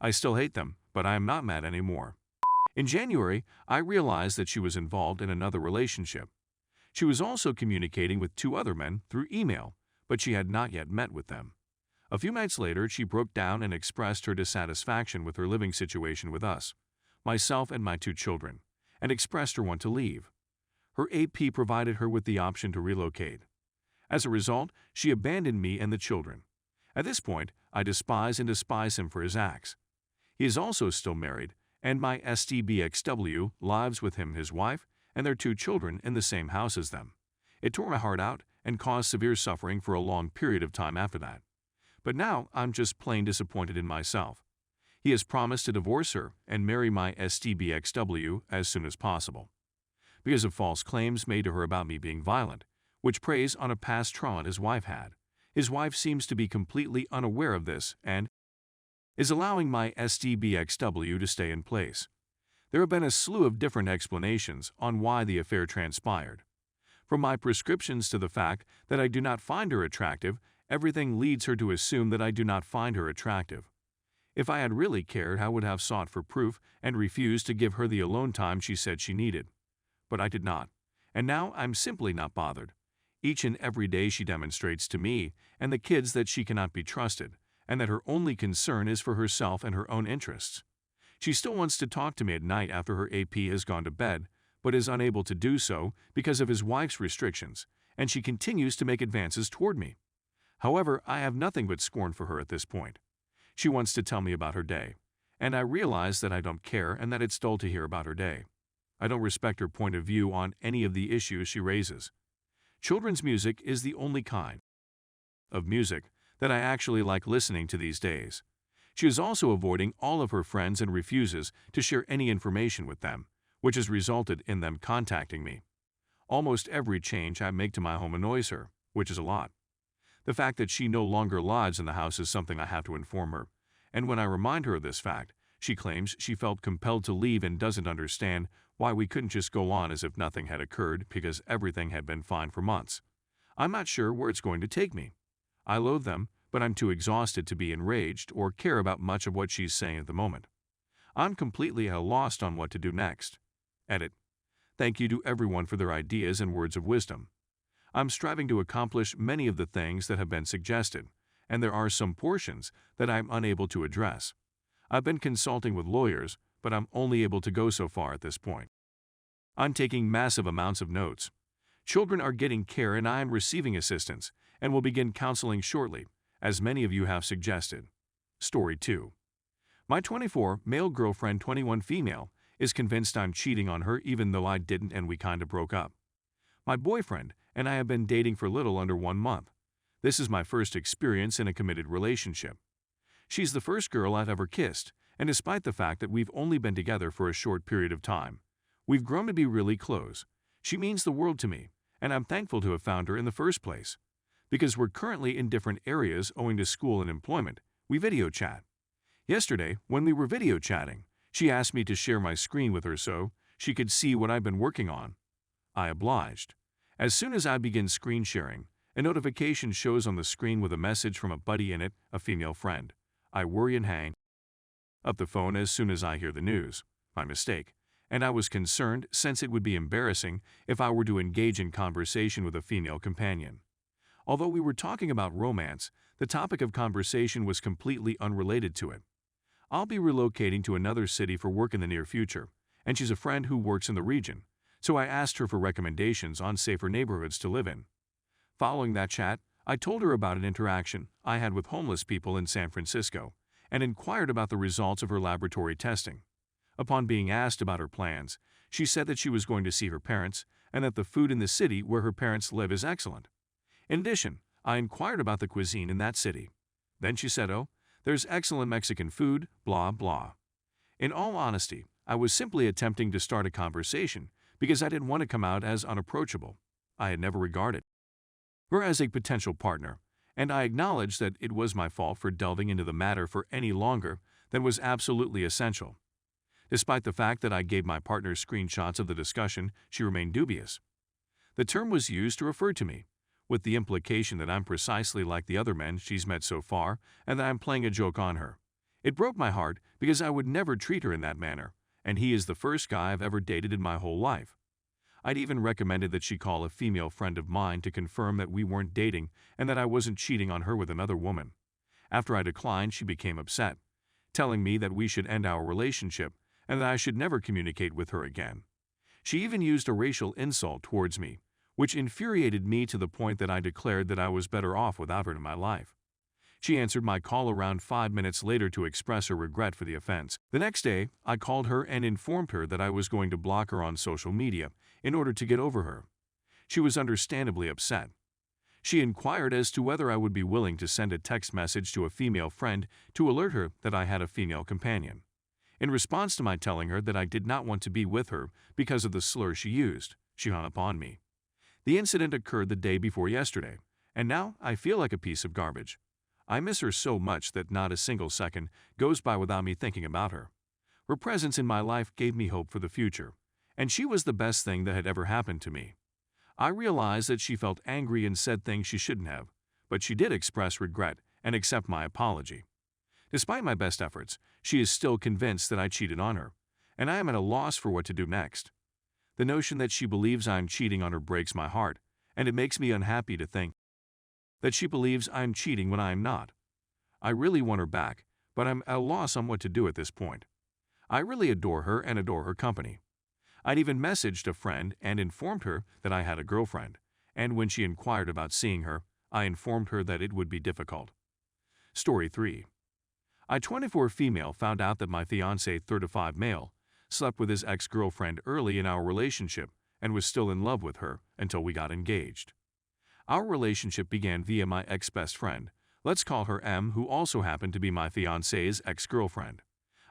I still hate them, but I am not mad anymore. In January, I realized that she was involved in another relationship. She was also communicating with 2 other men through email, but she had not yet met with them. A few nights later, she broke down and expressed her dissatisfaction with her living situation with us, myself and my 2 children, and expressed her want to leave. Her AP provided her with the option to relocate. As a result, she abandoned me and the children. At this point, I despise him for his acts. He is also still married, and my STBXW lives with him, his wife, and their 2 children in the same house as them. It tore my heart out and caused severe suffering for a long period of time after that. But now I'm just plain disappointed in myself. He has promised to divorce her and marry my STBXW as soon as possible. Because of false claims made to her about me being violent, which preys on a past trauma his wife had. His wife seems to be completely unaware of this and is allowing my STBXW to stay in place. There have been a slew of different explanations on why the affair transpired. From my prescriptions to the fact that I do not find her attractive, everything leads her to assume that I do not find her attractive. If I had really cared, I would have sought for proof and refused to give her the alone time she said she needed. But I did not, and now I'm simply not bothered. Each and every day she demonstrates to me and the kids that she cannot be trusted, and that her only concern is for herself and her own interests. She still wants to talk to me at night after her AP has gone to bed, but is unable to do so because of his wife's restrictions, and she continues to make advances toward me. However, I have nothing but scorn for her at this point. She wants to tell me about her day, and I realize that I don't care and that it's dull to hear about her day. I don't respect her point of view on any of the issues she raises. Children's music is the only kind of music that I actually like listening to these days. She is also avoiding all of her friends and refuses to share any information with them, which has resulted in them contacting me. Almost every change I make to my home annoys her, which is a lot. The fact that she no longer lives in the house is something I have to inform her, and when I remind her of this fact, she claims she felt compelled to leave and doesn't understand why we couldn't just go on as if nothing had occurred because everything had been fine for months. I'm not sure where it's going to take me. I loathe them, but I'm too exhausted to be enraged or care about much of what she's saying at the moment. I'm completely at a loss on what to do next. Edit. Thank you to everyone for their ideas and words of wisdom. I'm striving to accomplish many of the things that have been suggested, and there are some portions that I'm unable to address. I've been consulting with lawyers, but I'm only able to go so far at this point. I'm taking massive amounts of notes. Children are getting care and I am receiving assistance, and will begin counseling shortly, as many of you have suggested. Story 2. My 24 male girlfriend, 21 female, is convinced I'm cheating on her even though I didn't and we kinda broke up. My boyfriend and I have been dating for little under 1 month. This is my first experience in a committed relationship. She's the first girl I've ever kissed, and despite the fact that we've only been together for a short period of time, we've grown to be really close. She means the world to me, and I'm thankful to have found her in the first place. Because we're currently in different areas owing to school and employment, we video chat. Yesterday, when we were video chatting, she asked me to share my screen with her so she could see what I've been working on. I obliged. As soon as I begin screen sharing, a notification shows on the screen with a message from a buddy in it, a female friend. I worry and hang up the phone as soon as I hear the news. My mistake. And I was concerned since it would be embarrassing if I were to engage in conversation with a female companion. Although we were talking about romance, the topic of conversation was completely unrelated to it. I'll be relocating to another city for work in the near future, and she's a friend who works in the region, so I asked her for recommendations on safer neighborhoods to live in. Following that chat, I told her about an interaction I had with homeless people in San Francisco and inquired about the results of her laboratory testing. Upon being asked about her plans, she said that she was going to see her parents and that the food in the city where her parents live is excellent. In addition, I inquired about the cuisine in that city. Then she said, "Oh, there's excellent Mexican food, blah, blah." In all honesty, I was simply attempting to start a conversation because I didn't want to come out as unapproachable. I had never regarded her as a potential partner, and I acknowledged that it was my fault for delving into the matter for any longer than was absolutely essential. Despite the fact that I gave my partner screenshots of the discussion, she remained dubious. The term was used to refer to me, with the implication that I'm precisely like the other men she's met so far and that I'm playing a joke on her. It broke my heart because I would never treat her in that manner, and he is the first guy I've ever dated in my whole life. I'd even recommended that she call a female friend of mine to confirm that we weren't dating and that I wasn't cheating on her with another woman. After I declined, she became upset, telling me that we should end our relationship and that I should never communicate with her again. She even used a racial insult towards me, which infuriated me to the point that I declared that I was better off without her in my life. She answered my call around 5 minutes later to express her regret for the offense. The next day, I called her and informed her that I was going to block her on social media in order to get over her. She was understandably upset. She inquired as to whether I would be willing to send a text message to a female friend to alert her that I had a female companion. In response to my telling her that I did not want to be with her because of the slur she used, she hung up on me. The incident occurred the day before yesterday, and now I feel like a piece of garbage. I miss her so much that not a single second goes by without me thinking about her. Her presence in my life gave me hope for the future, and she was the best thing that had ever happened to me. I realized that she felt angry and said things she shouldn't have, but she did express regret and accept my apology. Despite my best efforts, she is still convinced that I cheated on her, and I am at a loss for what to do next. The notion that she believes I'm cheating on her breaks my heart, and it makes me unhappy to think that she believes I'm cheating when I am not. I really want her back, but I'm at a loss on what to do at this point. I really adore her and adore her company. I'd even messaged a friend and informed her that I had a girlfriend, and when she inquired about seeing her, I informed her that it would be difficult. Story 3. A 24 female found out that my fiancé, 35 male, slept with his ex-girlfriend early in our relationship and was still in love with her until we got engaged. Our relationship began via my ex-best friend, let's call her M, who also happened to be my fiancé's ex-girlfriend.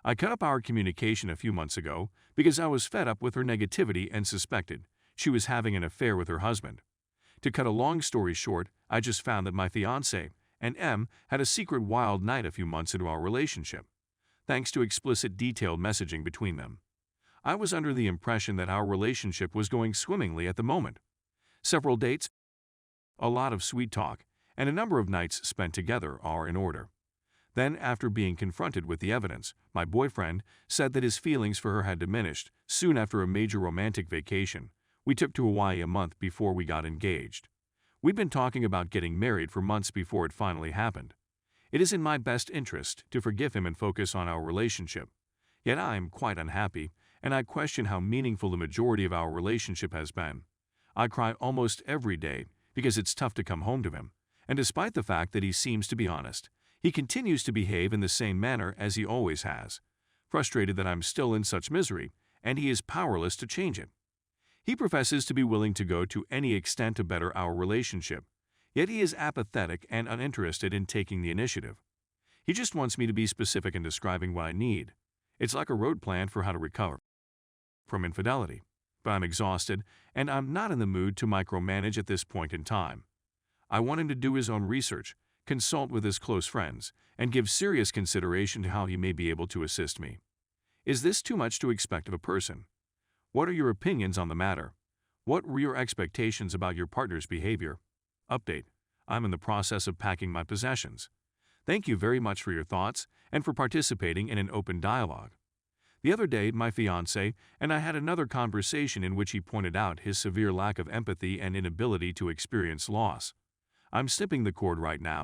I cut up our communication a few months ago because I was fed up with her negativity and suspected she was having an affair with her husband. To cut a long story short, I just found that my fiancé and M had a secret wild night a few months into our relationship, thanks to explicit detailed messaging between them. I was under the impression that our relationship was going swimmingly at the moment. Several dates, a lot of sweet talk, and a number of nights spent together are in order. Then, after being confronted with the evidence, my boyfriend said that his feelings for her had diminished soon after a major romantic vacation we took to Hawaii a month before we got engaged. We'd been talking about getting married for months before it finally happened. It is in my best interest to forgive him and focus on our relationship. Yet I am quite unhappy, and I question how meaningful the majority of our relationship has been. I cry almost every day because it's tough to come home to him, and despite the fact that he seems to be honest, he continues to behave in the same manner as he always has, frustrated that I'm still in such misery, and he is powerless to change it. He professes to be willing to go to any extent to better our relationship, yet he is apathetic and uninterested in taking the initiative. He just wants me to be specific in describing what I need. It's like a road plan for how to recover from infidelity. But I'm exhausted, and I'm not in the mood to micromanage at this point in time. I want him to do his own research, consult with his close friends, and give serious consideration to how he may be able to assist me. Is this too much to expect of a person? What are your opinions on the matter? What were your expectations about your partner's behavior? Update: I'm in the process of packing my possessions. Thank you very much for your thoughts and for participating in an open dialogue. The other day, my fiancé and I had another conversation in which he pointed out his severe lack of empathy and inability to experience loss. I'm snipping the cord right now